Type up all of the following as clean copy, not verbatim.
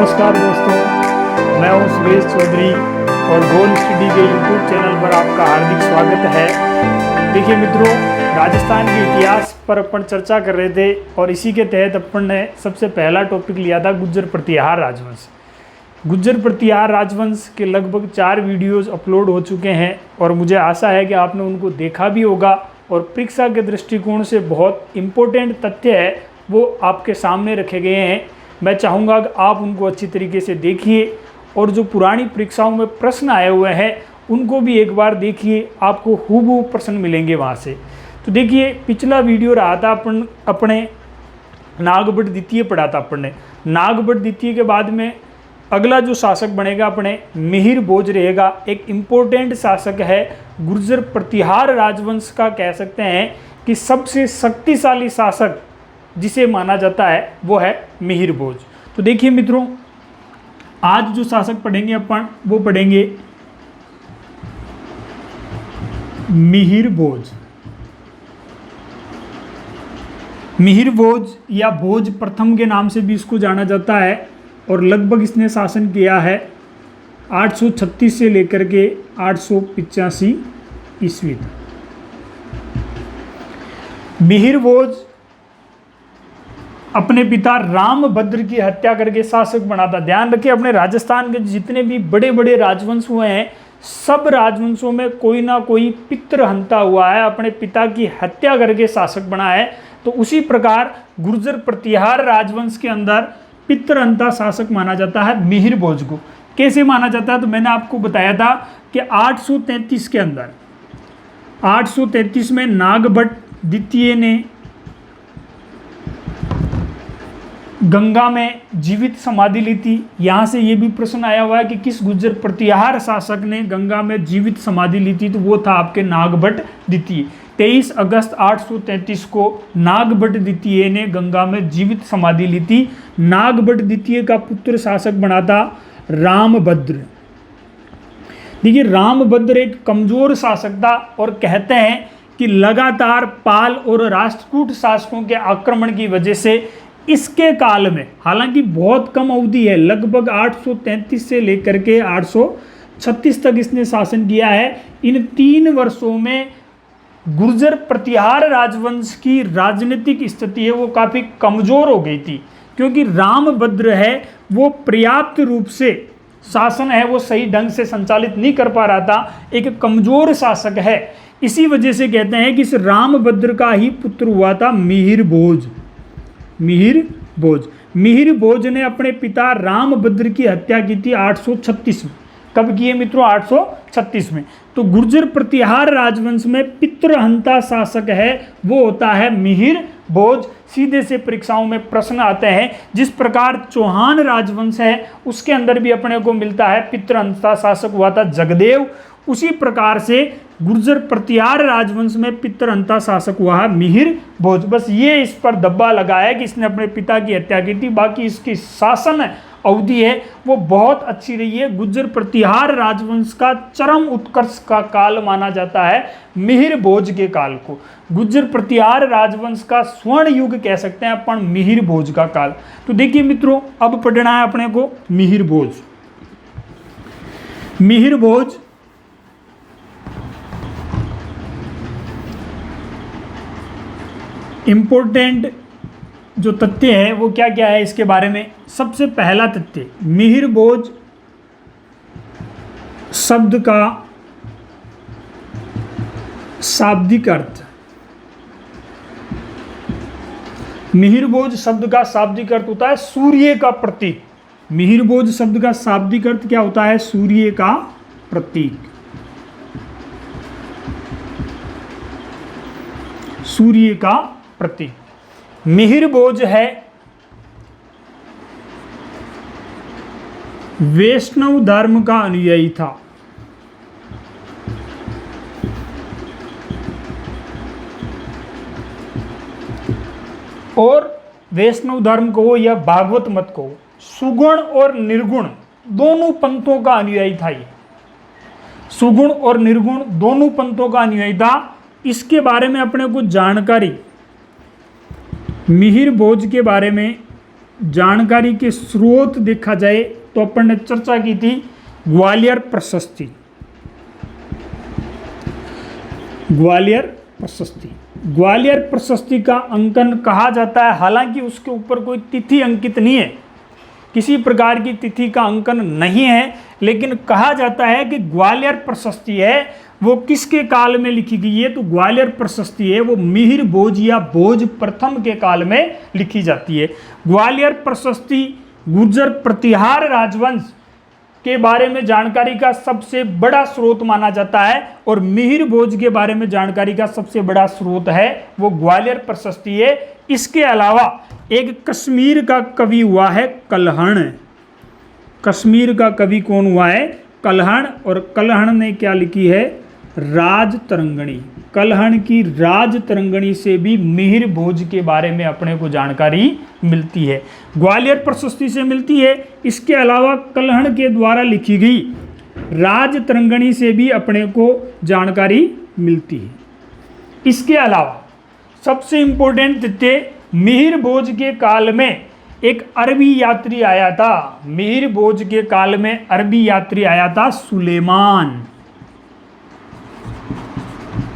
नमस्कार दोस्तों, मैं हूं सुरेश चौधरी और गोल स्टडी के यूट्यूब चैनल पर आपका हार्दिक स्वागत है। देखिए मित्रों, राजस्थान के इतिहास पर अपन चर्चा कर रहे थे और इसी के तहत अपन ने सबसे पहला टॉपिक लिया था गुज्जर प्रतिहार राजवंश। गुज्जर प्रतिहार राजवंश के लगभग 4 वीडियोज़ अपलोड हो चुके हैं और मुझे आशा है कि आपने उनको देखा भी होगा और परीक्षा के दृष्टिकोण से बहुत इम्पोर्टेंट तथ्य है वो आपके सामने रखे गए हैं। मैं चाहूँगा कि आप उनको अच्छी तरीके से देखिए और जो पुरानी परीक्षाओं में प्रश्न आए हुए हैं उनको भी एक बार देखिए, आपको हूबहू प्रश्न मिलेंगे वहाँ से। तो देखिए, पिछला वीडियो रहा था अपन अपने नागभट्ट द्वितीय पढ़ा था अपन ने। नागभट्ट द्वितीय के बाद में अगला जो शासक बनेगा अपने मिहिर भोज रहेगा। एक इम्पोर्टेंट शासक है, गुर्जर प्रतिहार राजवंश का कह सकते हैं कि सबसे शक्तिशाली शासक जिसे माना जाता है वो है मिहिर भोज। तो देखिए मित्रों, आज जो शासक पढ़ेंगे अपन वो पढ़ेंगे मिहिर भोज। मिहिर भोज या भोज प्रथम के नाम से भी इसको जाना जाता है और लगभग इसने शासन किया है 836 से लेकर के 885 ईस्वी तक। मिहिर भोज अपने पिता रामभद्र की हत्या करके शासक बना था। ध्यान रखिए, अपने राजस्थान के जितने भी बड़े बड़े राजवंश हुए हैं सब राजवंशों में कोई ना कोई पितृहंता हुआ है, अपने पिता की हत्या करके शासक बना है। तो उसी प्रकार गुर्जर प्रतिहार राजवंश के अंदर पितृहंता शासक माना जाता है मिहिर भोज को। कैसे माना जाता है? तो मैंने आपको बताया था कि 833 के अंदर 833 में नागभट्ट द्वितीय ने गंगा में जीवित समाधि ली थी। यहाँ से ये भी प्रश्न आया हुआ है कि किस गुर्जर प्रतिहार शासक ने गंगा में जीवित समाधि ली थी, तो वो था आपके नागभट्ट द्वितीय। 23 अगस्त 833 को नागभट्ट द्वितीय ने गंगा में जीवित समाधि ली थी। नागभट्ट द्वितीय का पुत्र शासक बना था रामभद्र। देखिए, रामभद्र एक कमजोर शासक था और कहते हैं कि लगातार पाल और राष्ट्रकूट शासकों के आक्रमण की वजह से इसके काल में, हालांकि बहुत कम अवधि है, लगभग 833 से लेकर के 836 तक इसने शासन किया है। इन 3 वर्षों में गुर्जर प्रतिहार राजवंश की राजनीतिक स्थिति है वो काफ़ी कमज़ोर हो गई थी, क्योंकि रामभद्र है वो पर्याप्त रूप से शासन है वो सही ढंग से संचालित नहीं कर पा रहा था, एक कमज़ोर शासक है। इसी वजह से कहते हैं कि इस रामभद्र का ही पुत्र हुआ था मिहिर भोज। मिहिर भोज, मिहिर भोज ने अपने पिता रामभद्र की हत्या की थी 836 में। कब की है मित्रों? 836 में। तो गुर्जर प्रतिहार राजवंश में पितृहंता शासक है वो होता है मिहिर भोज। सीधे से परीक्षाओं में प्रश्न आते हैं। जिस प्रकार चौहान राजवंश है उसके अंदर भी अपने को मिलता है पितृहंता शासक हुआ था जगदेव, उसी प्रकार से गुर्जर प्रतिहार राजवंश में पितृहंता शासक हुआ है मिहिर भोज। बस ये इस पर दब्बा लगा है कि इसने अपने पिता की हत्या की थी, बाकी इसकी शासन अवधि है वो बहुत अच्छी रही है। गुर्जर प्रतिहार राजवंश का चरम उत्कर्ष का काल माना जाता है मिहिर भोज के काल को। गुर्जर प्रतिहार राजवंश का स्वर्ण युग कह सकते हैं अपन मिहिर भोज का काल। तो देखिए मित्रों, अब पढ़ना है अपने को मिहिर भोज। मिहिर भोज इम्पोर्टेंट जो तथ्य है वो क्या क्या है इसके बारे में। सबसे पहला तथ्य, मिहिर भोज शब्द का शाब्दिक अर्थ। मिहिर भोज शब्द का शाब्दिक अर्थ होता है सूर्य का प्रतीक। मिहिर भोज शब्द का शाब्दिक अर्थ क्या होता है? सूर्य का प्रतीक। सूर्य का प्रतीक। मिहिर भोज है वैष्णव धर्म का अनुयायी था। और वैष्णव धर्म को या भागवत मत को सुगुण और निर्गुण दोनों पंथों का अनुयायी था। ये सुगुण और निर्गुण दोनों पंथों का अनुयायी था। इसके बारे में अपने को जानकारी मिहिर भोज के बारे में जानकारी के स्रोत देखा जाए तो अपन ने चर्चा की थी ग्वालियर प्रशस्ति। ग्वालियर प्रशस्ति, ग्वालियर प्रशस्ति का अंकन कहा जाता है, हालांकि उसके ऊपर कोई तिथि अंकित नहीं है, किसी प्रकार की तिथि का अंकन नहीं है, लेकिन कहा जाता है कि ग्वालियर प्रशस्ति है वो किसके काल में लिखी गई है, तो ग्वालियर प्रशस्ति है वो मिहिर भोज या भोज प्रथम के काल में लिखी जाती है। ग्वालियर प्रशस्ति गुर्जर प्रतिहार राजवंश के बारे में जानकारी का सबसे बड़ा स्रोत माना जाता है, और मिहिर भोज के बारे में जानकारी का सबसे बड़ा स्रोत है वो ग्वालियर प्रशस्ति है। इसके अलावा एक कश्मीर का कवि हुआ है कल्हण। कश्मीर का कवि कौन हुआ है? कल्हण। और कल्हण ने क्या लिखी है? राज तरंगणी। कल्हण की राज तरंगणी से भी मिहिर भोज के बारे में अपने को जानकारी मिलती है, ग्वालियर प्रशस्ति से मिलती है। इसके अलावा कल्हण के द्वारा लिखी गई राज तरंगणी से भी अपने को जानकारी मिलती है। इसके अलावा सबसे इंपॉर्टेंट थे, मिहिर भोज के काल में एक अरबी यात्री आया था। मिहिर भोज के काल में अरबी यात्री आया था सुलेमान।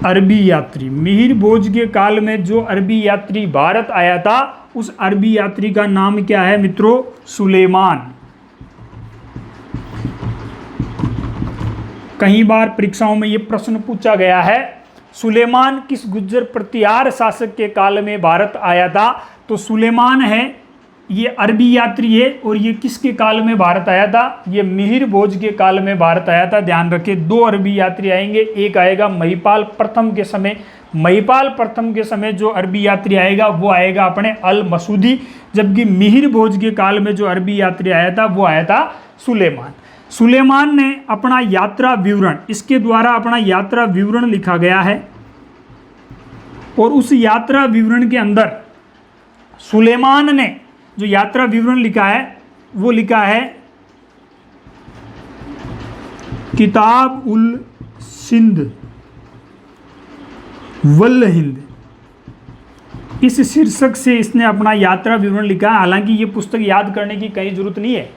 अरबी यात्री, मिहिर भोज के काल में जो अरबी यात्री भारत आया था उस अरबी यात्री का नाम क्या है मित्रों? सुलेमान। कई बार परीक्षाओं में यह प्रश्न पूछा गया है, सुलेमान किस गुर्जर प्रतिहार शासक के काल में भारत आया था? तो सुलेमान है ये अरबी यात्री है, और ये किसके काल में भारत आया था? ये मिहिर भोज के काल में भारत आया था। ध्यान रखें, दो अरबी यात्री आएंगे, एक आएगा महिपाल प्रथम के समय। महिपाल प्रथम के समय जो अरबी यात्री आएगा वो आएगा अपने अल मसूदी, जबकि मिहिर भोज के काल में जो अरबी यात्री आया था वो आया था सुलेमान। सुलेमान ने अपना यात्रा विवरण, इसके द्वारा अपना यात्रा विवरण लिखा गया है, और उस यात्रा विवरण के अंदर सुलेमान ने जो यात्रा विवरण लिखा है वो लिखा है किताब उल सिंध वल हिंद। इस शीर्षक से इसने अपना यात्रा विवरण लिखा है। हालांकि ये पुस्तक याद करने की कहीं जरूरत नहीं है,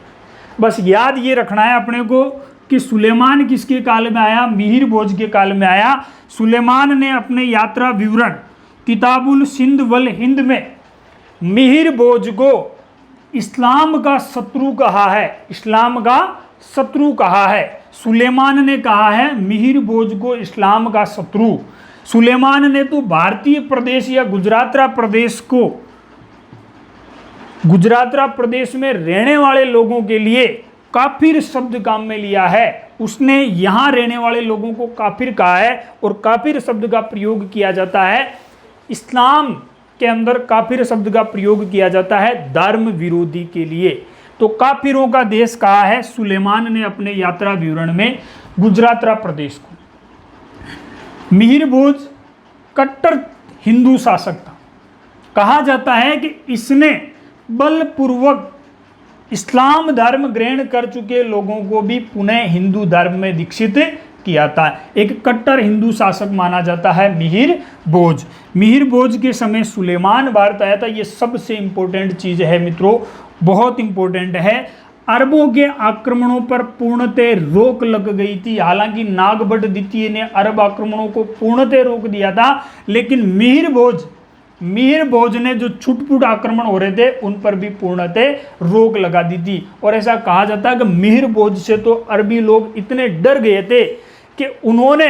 बस याद ये रखना है अपने को कि सुलेमान किसके काल में आया? मिहिर भोज के काल में आया। सुलेमान ने अपने यात्रा विवरण किताबुल सिंध वल हिंद में मिहिर भोज को इस्लाम का शत्रु कहा है। इस्लाम का शत्रु कहा है। सुलेमान ने कहा है मिहिर भोज को इस्लाम का शत्रु। सुलेमान ने तो भारतीय प्रदेश या गुजरातरा प्रदेश को, गुजरातरा प्रदेश में रहने वाले लोगों के लिए काफिर शब्द काम में लिया है। उसने यहाँ रहने वाले लोगों को काफिर कहा है, और काफिर शब्द का प्रयोग किया जाता है, इस्लाम के अंदर काफिर शब्द का प्रयोग किया जाता है धर्म विरोधी के लिए। तो काफिरों का देश कहा है सुलेमान ने अपने यात्रा विवरण में गुजरातरा प्रदेश को। मिहिर भोज कट्टर हिंदू शासक था। कहा जाता है कि इसने बलपूर्वक इस्लाम धर्म ग्रहण कर चुके लोगों को भी पुनः हिंदू धर्म में दीक्षित किया था। एक कट्टर हिंदू शासक माना जाता है मिहिर भोज। मिहिर भोज के समय सुलेमान भारत आया था। ये सबसे इंपॉर्टेंट चीज है मित्रों, बहुत इंपॉर्टेंट है। अरबों के आक्रमणों पर पूर्णतः रोक लग गई थी। हालांकि नागभट्ट द्वितीय ने अरब आक्रमणों को पूर्णतः रोक दिया था, लेकिन मिहिर भोज ने जो छुटपुट आक्रमण हो रहे थे उन पर भी पूर्णतः रोक लगा दी थी। और ऐसा कहा जाता है कि मिहिर भोज से तो अरबी लोग इतने डर गए थे कि उन्होंने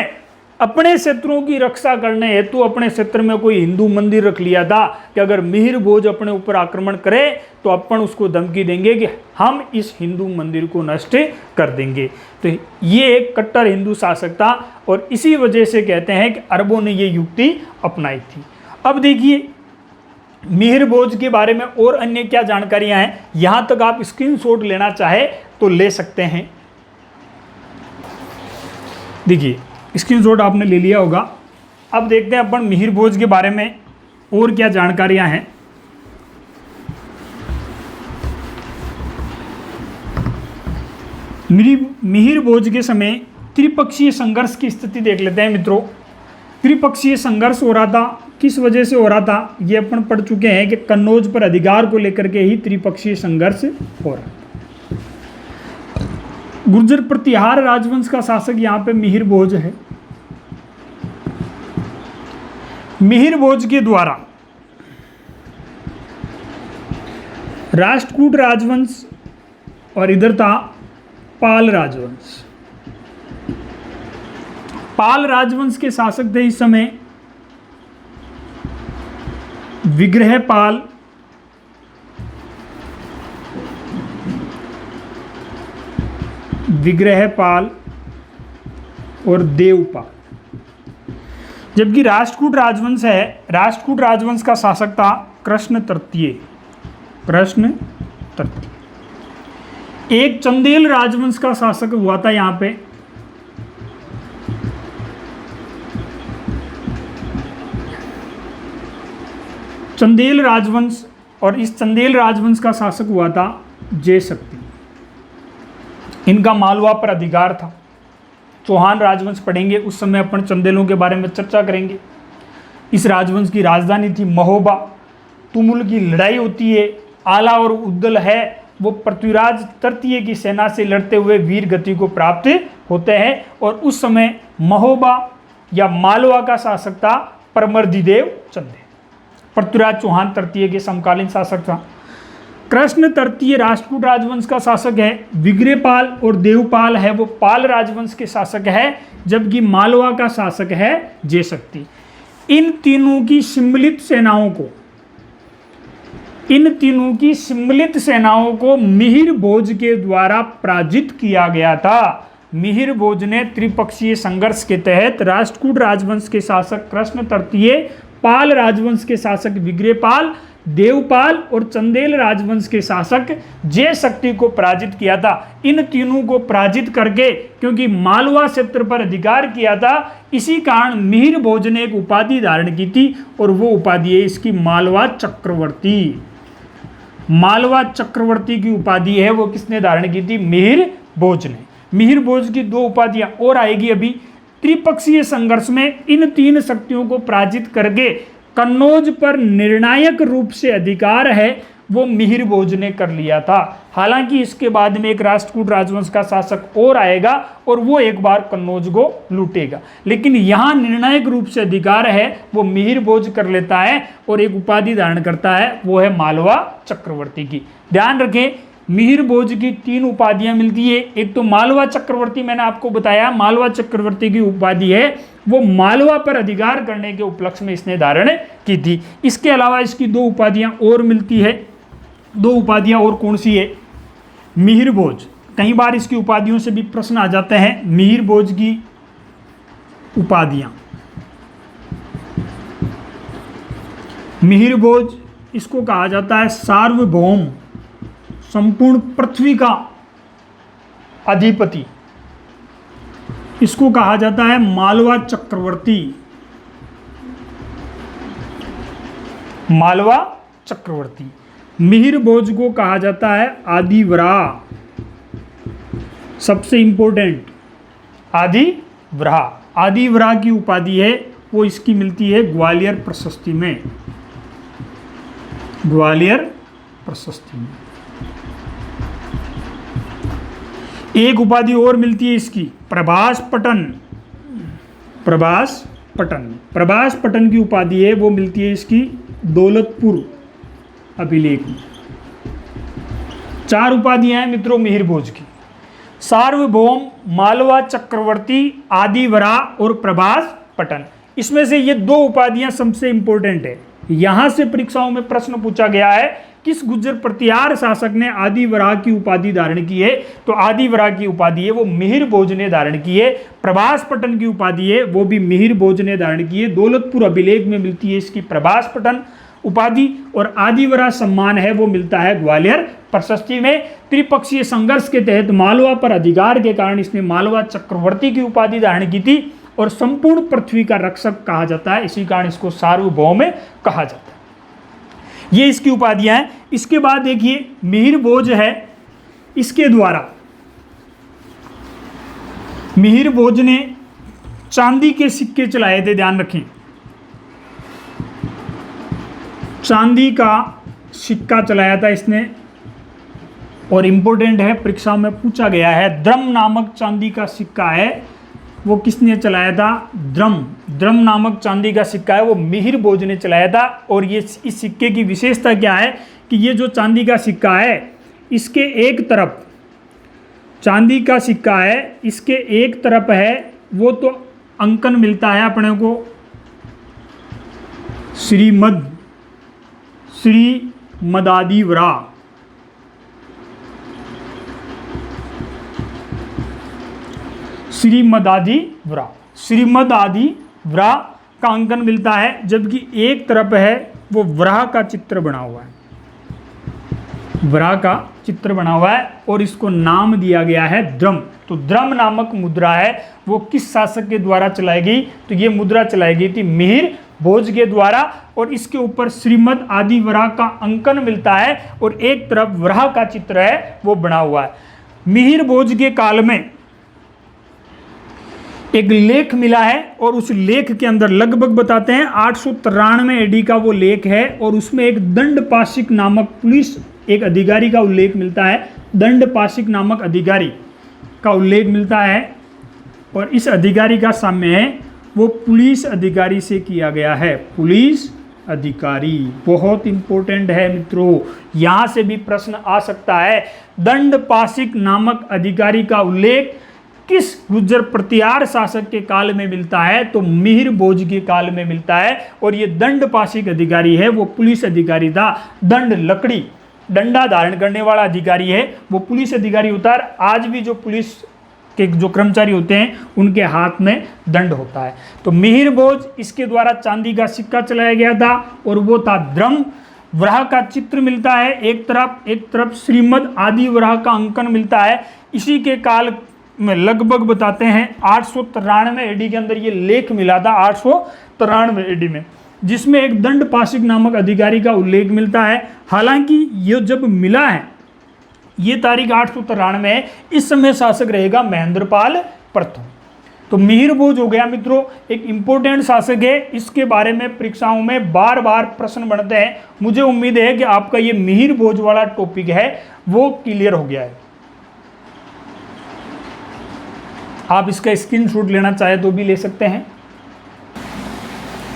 अपने शत्रुओं की रक्षा करने हेतु अपने क्षेत्र में कोई हिंदू मंदिर रख लिया था कि अगर मिहिर भोज अपने ऊपर आक्रमण करे तो अपन उसको धमकी देंगे कि हम इस हिंदू मंदिर को नष्ट कर देंगे। तो ये एक कट्टर हिंदू शासक था, और इसी वजह से कहते हैं कि अरबों ने ये युक्ति अपनाई थी। अब देखिए मिहिर भोज के बारे में और अन्य क्या जानकारियां हैं, यहां तक आप स्क्रीनशॉट लेना चाहे तो ले सकते हैं। देखिए स्क्रीनशॉट आपने ले लिया होगा। अब देखते हैं अपन मिहिर भोज के बारे में और क्या जानकारियां हैं। मिहिर भोज के समय त्रिपक्षीय संघर्ष की स्थिति देख लेते हैं मित्रों। त्रिपक्षीय संघर्ष हो रहा था किस वजह से हो रहा था ये अपन पढ़ चुके हैं कि कन्नौज पर अधिकार को लेकर के ही त्रिपक्षीय संघर्ष हो रहा था। गुर्जर प्रतिहार राजवंश का शासक यहाँ पे मिहिर भोज है। मिहिर भोज के द्वारा राष्ट्रकूट राजवंश और इधर था पाल राजवंश। पाल राजवंश के शासक थे इस समय विग्रहपाल, विग्रहपाल और देवपाल। जबकि राष्ट्रकूट राजवंश है, राष्ट्रकूट राजवंश का शासक था कृष्ण तृतीय। कृष्ण तृतीय। एक चंदेल राजवंश का शासक हुआ था यहां पे चंदेल राजवंश, और इस चंदेल राजवंश का शासक हुआ था जय शक्ति। इनका मालवा पर अधिकार था। चौहान राजवंश पढ़ेंगे उस समय अपन चंदेलों के बारे में चर्चा करेंगे। इस राजवंश की राजधानी थी महोबा। तुमुल की लड़ाई होती है, आला और उद्दल है वो पृथ्वीराज तृतीय की सेना से लड़ते हुए वीर गति को प्राप्त होते हैं, और उस समय महोबा या मालवा का शासक था परमर्दिदेव चंदेल। पृथ्वीराज चौहान तृतीय के समकालीन शासक था। कृष्ण तृतीय राष्ट्रकूट राजवंश का शासक है। विग्रहपाल और देवपाल है वो पाल राजवंश के शासक है, जबकि मालवा का शासक है जय शक्ति। इन तीनों की सम्मिलित सेनाओं को मिहिर भोज के द्वारा पराजित किया गया था। मिहिर भोज ने त्रिपक्षीय संघर्ष के तहत राष्ट्रकूट राजवंश के शासक कृष्ण तृतीय, पाल राजवंश के शासक विग्रहपाल, देवपाल और चंदेल राजवंश के शासक जय शक्ति को पराजित किया था। इन तीनों को पराजित करके, क्योंकि मालवा क्षेत्र पर अधिकार किया था, इसी कारण मिहिर भोज ने एक उपाधि धारण की थी, और वो उपाधि है इसकी मालवा चक्रवर्ती। मालवा चक्रवर्ती की उपाधि है वो किसने धारण की थी? मिहिर भोज ने। मिहिर भोज की दो उपाधियां और आएगी अभी। त्रिपक्षीय संघर्ष में इन तीन शक्तियों को पराजित करके कन्नौज पर निर्णायक रूप से अधिकार है वो मिहिर भोज ने कर लिया था। हालांकि इसके बाद में एक राष्ट्रकूट राजवंश का शासक और आएगा और वो एक बार कन्नौज को लूटेगा, लेकिन यहाँ निर्णायक रूप से अधिकार है वो मिहिर भोज कर लेता है और एक उपाधि धारण करता है, वो है मालवा चक्रवर्ती की। ध्यान रखें, मिहिर भोज की तीन उपाधियां मिलती है। एक तो मालवा चक्रवर्ती, मैंने आपको बताया मालवा चक्रवर्ती की उपाधि है वो मालवा पर अधिकार करने के उपलक्ष्य में इसने धारण की थी। इसके अलावा इसकी दो उपाधियां और मिलती है। दो उपाधियां और कौन सी है? मिहिर भोज। कई बार इसकी उपाधियों से भी प्रश्न आ जाते हैं। मिहिर भोज की उपाधियां, मिहिर भोज इसको कहा जाता है सार्वभौम, संपूर्ण पृथ्वी का अधिपति। इसको कहा जाता है मालवा चक्रवर्ती। मालवा चक्रवर्ती। मिहिर भोज को कहा जाता है आदिवरा, सबसे इंपॉर्टेंट आदिवरा। आदिवरा की उपाधि है वो इसकी मिलती है ग्वालियर प्रशस्ति में। ग्वालियर प्रशस्ति में एक उपाधि और मिलती है इसकी, प्रभास पटन। प्रभास पटन, प्रभास पटन की उपाधि है वो मिलती है इसकी दौलतपुर अभिलेख में। चार उपाधियां हैं मित्रों मिहिर भोज की, सार्वभौम, मालवा चक्रवर्ती, आदिवरा और प्रभास पटन। इसमें से ये दो उपाधियां सबसे इंपॉर्टेंट है। यहां से परीक्षाओं में प्रश्न पूछा गया है किस गुर्जर प्रतिहार शासक ने आदिवरा की उपाधि धारण की है, तो आदिवरा की उपाधि है वो मिहिर भोज ने धारण की है। प्रभास पटन की उपाधि है वो भी मिहिर भोज ने धारण की है। दौलतपुर अभिलेख में मिलती है इसकी प्रभास पटन उपाधि, और आदिवरा सम्मान है वो मिलता है ग्वालियर प्रशस्ति में। त्रिपक्षीय संघर्ष के तहत मालवा पर अधिकार के कारण इसने मालवा चक्रवर्ती की उपाधि धारण की थी, और संपूर्ण पृथ्वी का रक्षक कहा जाता है, इसी कारण इसको सार्वभौम कहा जाता है। ये इसकी उपाधियां हैं। इसके बाद देखिए मिहिर भोज है, इसके द्वारा मिहिर भोज ने चांदी के सिक्के चलाए थे। ध्यान रखें, चांदी का सिक्का चलाया था इसने, और इम्पोर्टेंट है, परीक्षा में पूछा गया है। द्रम नामक चांदी का सिक्का है, वो किसने चलाया था? द्रम नामक चांदी का सिक्का है वो मिहिर भोज ने चलाया था। और ये इस सिक्के की विशेषता क्या है कि ये जो चांदी का सिक्का है, इसके एक तरफ, चांदी का सिक्का है, इसके एक तरफ है वो तो अंकन मिलता है अपने को श्रीमदादिव्रा, श्रीमदादिव्रा का अंकन मिलता है, जबकि एक तरफ है वो वराह का चित्र बना हुआ है, वराह का चित्र बना हुआ है, और इसको नाम दिया गया है द्रम। तो द्रम नामक मुद्रा है वो किस शासक के द्वारा चलाई गई? तो ये मुद्रा चलाई गई थी मिहिर भोज के द्वारा, और इसके ऊपर श्रीमद आदि वराह का अंकन मिलता है, और एक तरफ वराह का चित्र है वो बना हुआ है। मिहिर भोज के काल में एक लेख मिला है, और उस लेख के अंदर लगभग बताते हैं 893 एडी का वो लेख है, और उसमें एक दंडपाशिक नामक पुलिस एक अधिकारी का उल्लेख मिलता है, दंडपाशिक नामक अधिकारी का उल्लेख मिलता है, और इस अधिकारी का साम्य है वो पुलिस अधिकारी से किया गया है। पुलिस अधिकारी बहुत इंपॉर्टेंट है मित्रों, यहां से भी प्रश्न आ सकता है। दंडपाशिक नामक अधिकारी का उल्लेख किस गुर्जर प्रतिहार शासक के काल में मिलता है? तो मिहिर भोज के काल में मिलता है, और ये दंडपाशिक अधिकारी है वो पुलिस अधिकारी था। दंड लकड़ी, डंडा धारण करने वाला अधिकारी है वो पुलिस अधिकारी होता है। आज भी जो पुलिस के जो कर्मचारी होते हैं उनके हाथ में दंड होता है। तो मिहिर भोज, इसके द्वारा चांदी का सिक्का चलाया गया था, और वो था द्रम। वराह का चित्र मिलता है एक तरफ श्रीमद आदि वराह का अंकन मिलता है। इसी के काल में लगभग बताते हैं 893 एडी के अंदर ये लेख मिला था, 893 एडी में, जिसमें एक दंडपाशिक नामक अधिकारी का उल्लेख मिलता है। हालांकि ये जब मिला है ये तारीख 893 है, इस समय शासक रहेगा महेंद्रपाल प्रथम। तो मिहिर भोज हो गया मित्रों, एक इंपॉर्टेंट शासक है, इसके बारे में परीक्षाओं में बार बार प्रश्न बनते हैं। मुझे उम्मीद है कि आपका ये मिहिर भोज वाला टॉपिक है वो क्लियर हो गया है। आप इसका स्क्रीनशॉट लेना चाहे तो भी ले सकते हैं।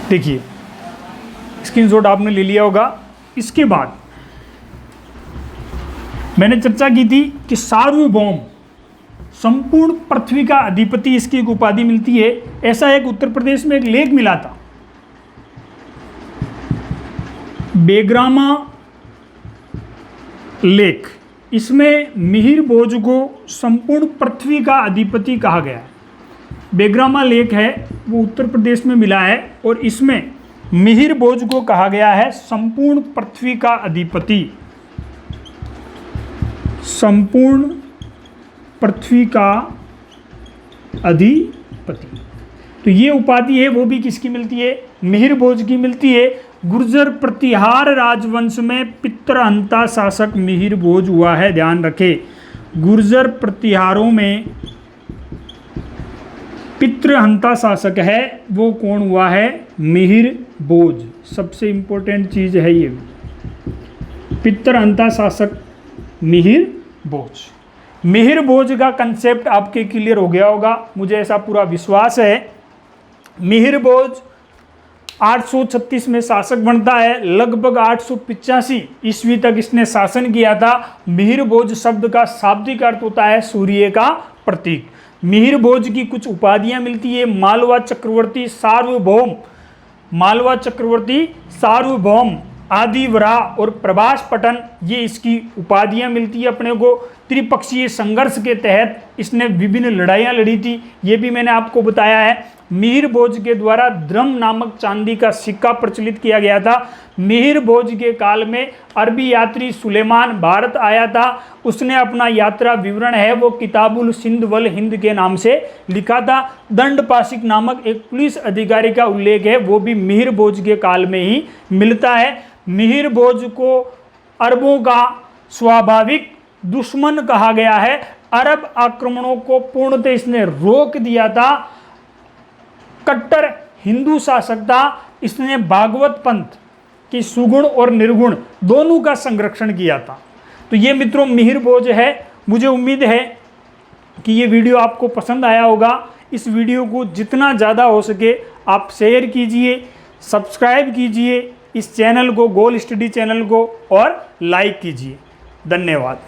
देखिए स्क्रीनशॉट आपने ले लिया होगा। इसके बाद मैंने चर्चा की थी कि सार्वभौम, संपूर्ण पृथ्वी का अधिपति, इसकी एक उपाधि मिलती है। ऐसा एक उत्तर प्रदेश में एक लेख मिला था, बेग्रामा लेख। इसमें मिहिर भोज को संपूर्ण पृथ्वी का अधिपति कहा गया है। बेग्रामा लेख है वो उत्तर प्रदेश में मिला है, और इसमें मिहिर भोज को कहा गया है संपूर्ण पृथ्वी का अधिपति, संपूर्ण पृथ्वी का अधिपति। तो ये उपाधि है वो भी किसकी मिलती है? मिहिर भोज की मिलती है। गुर्जर प्रतिहार राजवंश में पितृहंता शासक मिहिर भोज हुआ है, ध्यान रखें। गुर्जर प्रतिहारों में पितृहंता शासक है वो कौन हुआ है? मिहिर भोज। सबसे इंपॉर्टेंट चीज है ये, पितृहंता शासक मिहिर भोज। मिहिर भोज का कंसेप्ट आपके क्लियर हो गया होगा, मुझे ऐसा पूरा विश्वास है। मिहिर भोज 836 में शासक बनता है, लगभग 885 ईस्वी तक इसने शासन किया था। मिहिर भोज शब्द का शाब्दिक अर्थ होता है सूर्य का प्रतीक। मिहिर भोज की कुछ उपाधियां मिलती है, मालवा चक्रवर्ती सार्वभौम, मालवा चक्रवर्ती सार्वभौम, आदि वराह और प्रभास पटन, ये इसकी उपाधियां मिलती है अपने को। त्रिपक्षीय संघर्ष के तहत इसने विभिन्न लड़ाइयां लड़ी थी, ये भी मैंने आपको बताया है। मिहिर भोज के द्वारा द्रम नामक चांदी का सिक्का प्रचलित किया गया था। मिहिर भोज के काल में अरबी यात्री सुलेमान भारत आया था, उसने अपना यात्रा विवरण है वो किताबुल सिंध वल हिंद के नाम से लिखा था। दंडपाशिक नामक एक पुलिस अधिकारी का उल्लेख है वो भी मिहिर भोज के काल में ही मिलता है। मिहिर भोज को अरबों का स्वाभाविक दुश्मन कहा गया है। अरब आक्रमणों को पूर्णतः इसने रोक दिया था। कट्टर हिंदू शासक था, इसने भागवत पंथ कि सुगुण और निर्गुण दोनों का संरक्षण किया था। तो ये मित्रों मिहिर भोज है। मुझे उम्मीद है कि ये वीडियो आपको पसंद आया होगा। इस वीडियो को जितना ज़्यादा हो सके आप शेयर कीजिए, सब्सक्राइब कीजिए इस चैनल को, गोल स्टडी चैनल को, और लाइक कीजिए। धन्यवाद।